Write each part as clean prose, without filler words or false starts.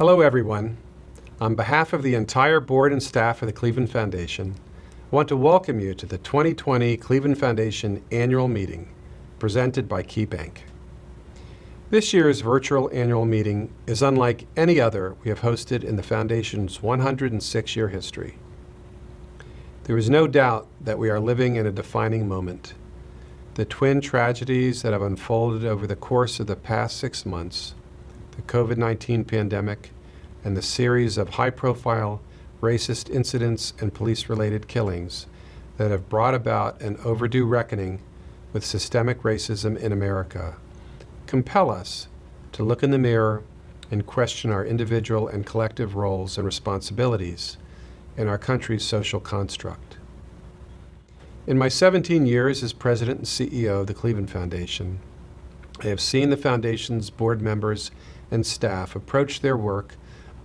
Hello, everyone. On behalf of the entire board and staff of the Cleveland Foundation, I want to welcome you to the 2020 Cleveland Foundation Annual Meeting, presented by KeyBank. This year's virtual annual meeting is unlike any other we have hosted in the Foundation's 106-year history. There is no doubt that we are living in a defining moment. The twin tragedies that have unfolded over the course of the past 6 months, the COVID-19 pandemic, and the series of high-profile racist incidents and police-related killings that have brought about an overdue reckoning with systemic racism in America, compel us to look in the mirror and question our individual and collective roles and responsibilities in our country's social construct. In my 17 years as president and CEO of the Cleveland Foundation, I have seen the Foundation's board members and staff approach their work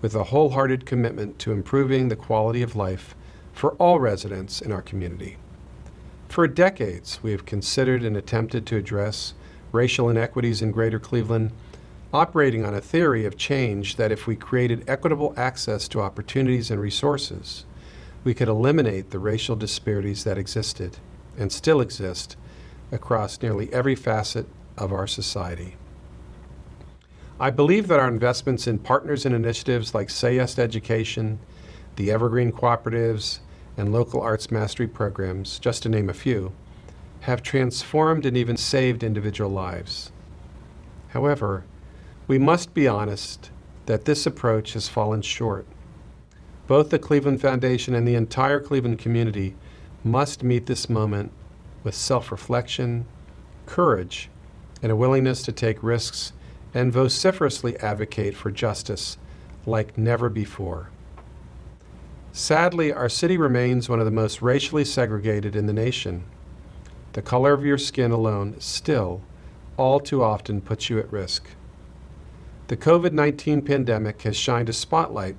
with a wholehearted commitment to improving the quality of life for all residents in our community. For decades, we have considered and attempted to address racial inequities in Greater Cleveland, operating on a theory of change that if we created equitable access to opportunities and resources, we could eliminate the racial disparities that existed and still exist across nearly every facet of our society. I believe that our investments in partners and initiatives like Say Yes to Education, the Evergreen Cooperatives, and local arts mastery programs, just to name a few, have transformed and even saved individual lives. However, we must be honest that this approach has fallen short. Both the Cleveland Foundation and the entire Cleveland community must meet this moment with self-reflection, courage, and a willingness to take risks and vociferously advocate for justice like never before. Sadly, our city remains one of the most racially segregated in the nation. The color of your skin alone still, all too often, puts you at risk. The COVID-19 pandemic has shined a spotlight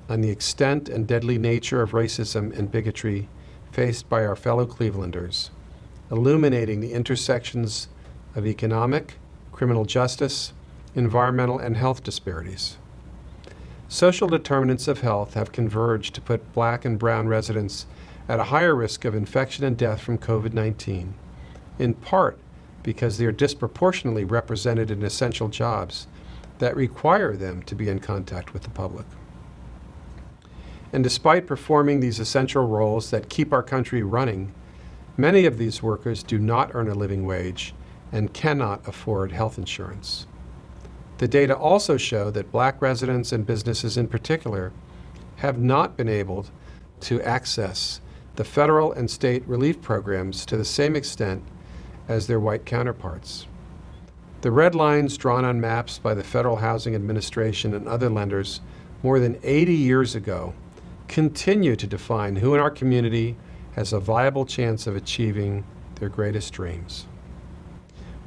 on the extent and deadly nature of racism and bigotry faced by our fellow Clevelanders, illuminating the intersections of economic, criminal justice, environmental, and health disparities. Social determinants of health have converged to put Black and brown residents at a higher risk of infection and death from COVID-19, in part because they are disproportionately represented in essential jobs that require them to be in contact with the public. And despite performing these essential roles that keep our country running, many of these workers do not earn a living wage and cannot afford health insurance. The data also show that Black residents and businesses in particular have not been able to access the federal and state relief programs to the same extent as their white counterparts. The red lines drawn on maps by the Federal Housing Administration and other lenders more than 80 years ago continue to define who in our community has a viable chance of achieving their greatest dreams.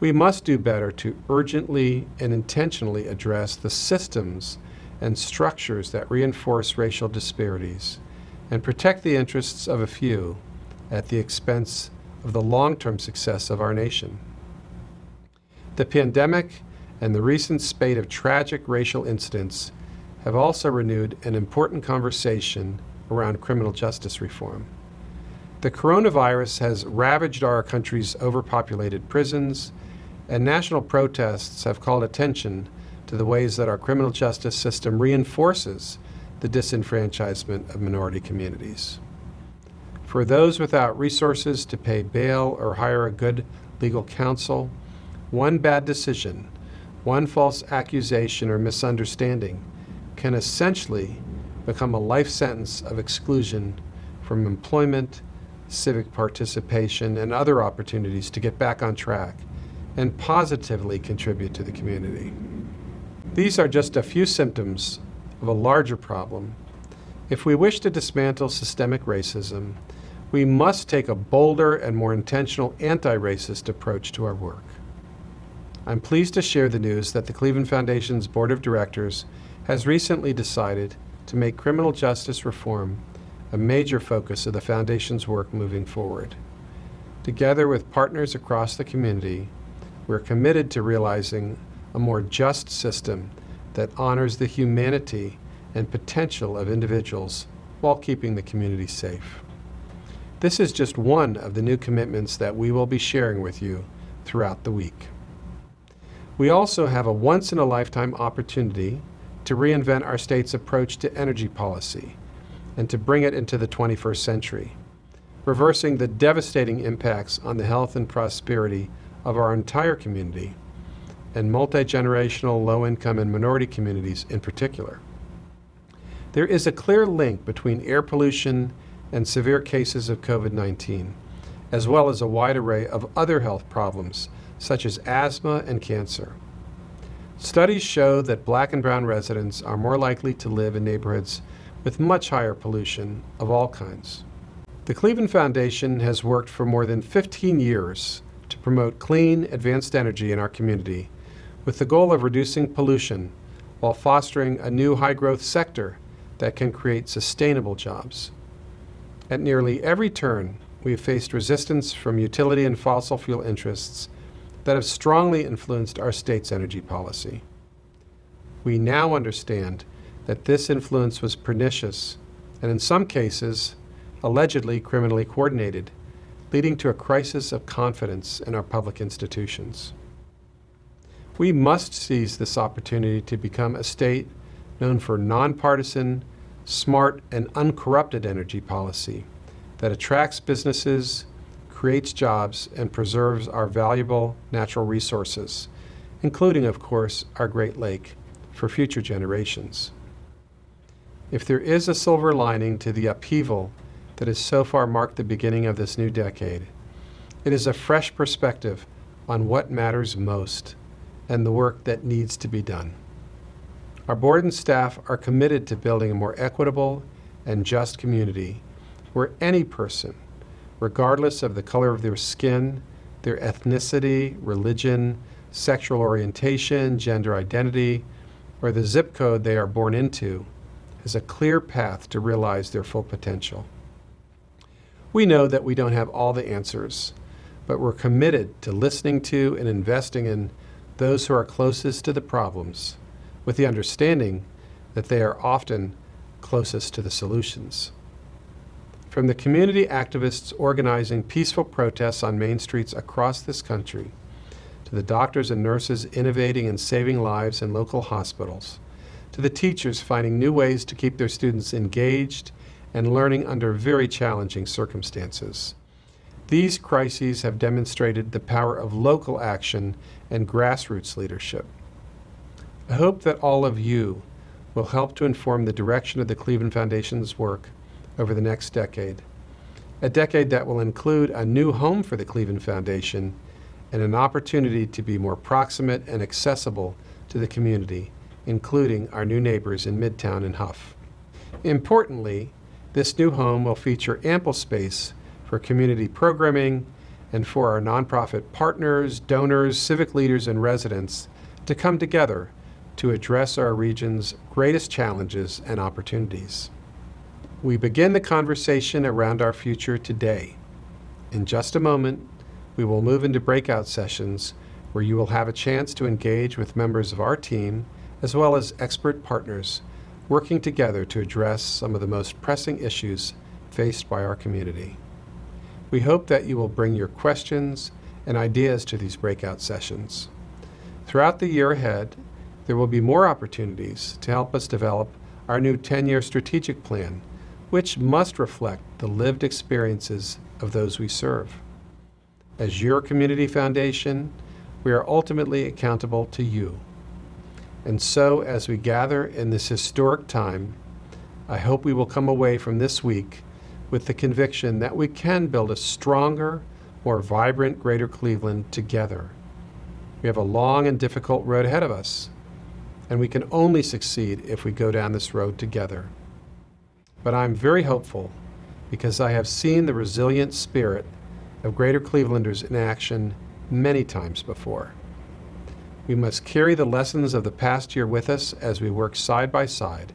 We must do better to urgently and intentionally address the systems and structures that reinforce racial disparities and protect the interests of a few at the expense of the long-term success of our nation. The pandemic and the recent spate of tragic racial incidents have also renewed an important conversation around criminal justice reform. The coronavirus has ravaged our country's overpopulated prisons, and national protests have called attention to the ways that our criminal justice system reinforces the disenfranchisement of minority communities. For those without resources to pay bail or hire a good legal counsel, one bad decision, one false accusation or misunderstanding can essentially become a life sentence of exclusion from employment, civic participation, and other opportunities to get back on track and positively contribute to the community. These are just a few symptoms of a larger problem. If we wish to dismantle systemic racism, we must take a bolder and more intentional anti-racist approach to our work. I'm pleased to share the news that the Cleveland Foundation's Board of Directors has recently decided to make criminal justice reform a major focus of the Foundation's work moving forward. Together with partners across the community, we're committed to realizing a more just system that honors the humanity and potential of individuals while keeping the community safe. This is just one of the new commitments that we will be sharing with you throughout the week. We also have a once-in-a-lifetime opportunity to reinvent our state's approach to energy policy and to bring it into the 21st century, reversing the devastating impacts on the health and prosperity of our entire community and multi-generational low-income and minority communities in particular. There is a clear link between air pollution and severe cases of COVID-19, as well as a wide array of other health problems such as asthma and cancer. Studies show that Black and brown residents are more likely to live in neighborhoods with much higher pollution of all kinds. The Cleveland Foundation has worked for more than 15 years to promote clean, advanced energy in our community with the goal of reducing pollution while fostering a new high-growth sector that can create sustainable jobs. At nearly every turn, we have faced resistance from utility and fossil fuel interests that have strongly influenced our state's energy policy. We now understand that this influence was pernicious and in some cases, allegedly criminally coordinated, leading to a crisis of confidence in our public institutions. We must seize this opportunity to become a state known for nonpartisan, smart, and uncorrupted energy policy that attracts businesses, creates jobs, and preserves our valuable natural resources, including, of course, our Great Lake, for future generations. If there is a silver lining to the upheaval that has so far marked the beginning of this new decade, it is a fresh perspective on what matters most and the work that needs to be done. Our board and staff are committed to building a more equitable and just community where any person, regardless of the color of their skin, their ethnicity, religion, sexual orientation, gender identity, or the zip code they are born into, has a clear path to realize their full potential. We know that we don't have all the answers, but we're committed to listening to and investing in those who are closest to the problems, with the understanding that they are often closest to the solutions. From the community activists organizing peaceful protests on main streets across this country, to the doctors and nurses innovating and saving lives in local hospitals, to the teachers finding new ways to keep their students engaged and learning under very challenging circumstances. These crises have demonstrated the power of local action and grassroots leadership. I hope that all of you will help to inform the direction of the Cleveland Foundation's work over the next decade, a decade that will include a new home for the Cleveland Foundation and an opportunity to be more proximate and accessible to the community, including our new neighbors in Midtown and Huff. Importantly, this new home will feature ample space for community programming and for our nonprofit partners, donors, civic leaders, and residents to come together to address our region's greatest challenges and opportunities. We begin the conversation around our future today. In just a moment, we will move into breakout sessions where you will have a chance to engage with members of our team as well as expert partners working together to address some of the most pressing issues faced by our community. We hope that you will bring your questions and ideas to these breakout sessions. Throughout the year ahead, there will be more opportunities to help us develop our new 10-year strategic plan, which must reflect the lived experiences of those we serve. As your community foundation, we are ultimately accountable to you. And so, as we gather in this historic time, I hope we will come away from this week with the conviction that we can build a stronger, more vibrant Greater Cleveland together. We have a long and difficult road ahead of us, and we can only succeed if we go down this road together. But I'm very hopeful because I have seen the resilient spirit of Greater Clevelanders in action many times before. We must carry the lessons of the past year with us as we work side by side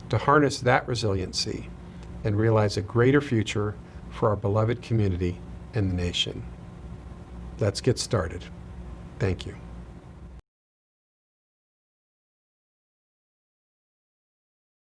to harness that resiliency and realize a greater future for our beloved community and the nation. Let's get started. Thank you.